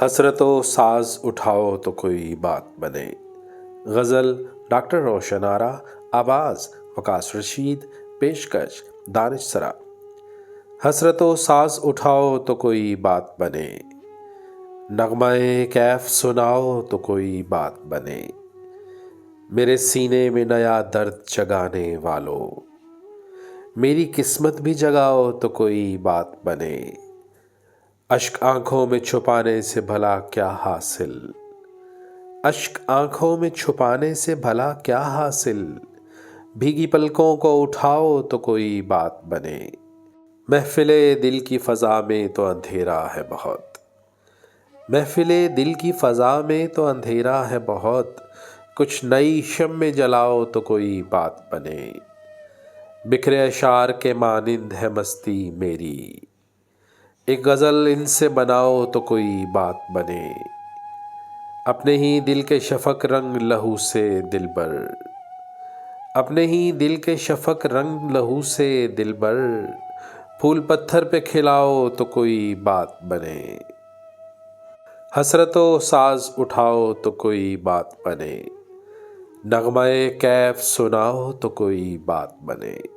حسرت و ساز اٹھاؤ تو کوئی بات بنے۔ غزل ڈاکٹر روشن آرا، آواز وقاص رشید، پیشکش دانش سرا۔ حسرت و ساز اٹھاؤ تو کوئی بات بنے، نغمہ کیف سناؤ تو کوئی بات بنے۔ میرے سینے میں نیا درد جگانے والو، میری قسمت بھی جگاؤ تو کوئی بات بنے۔ اشک آنکھوں میں چھپانے سے بھلا کیا حاصل، اشک آنکھوں میں چھپانے سے بھلا کیا حاصل۔ بھیگی پلکوں کو اٹھاؤ تو کوئی بات بنے۔ محفل دل کی فضا میں تو اندھیرا ہے بہت، محفل دل کی فضا میں تو اندھیرا ہے بہت۔ کچھ نئی شمع جلاؤ تو کوئی بات بنے۔ بکھرے اشعار کے مانند ہے مستی میری، ایک غزل ان سے بناؤ تو کوئی بات بنے۔ اپنے ہی دل کے شفق رنگ لہو سے دلبر، اپنے ہی دل کے شفق رنگ لہو سے دلبر۔ پھول پتھر پہ کھلاؤ تو کوئی بات بنے۔ حسرت و ساز اٹھاؤ تو کوئی بات بنے، نغمہ کیف سناؤ تو کوئی بات بنے۔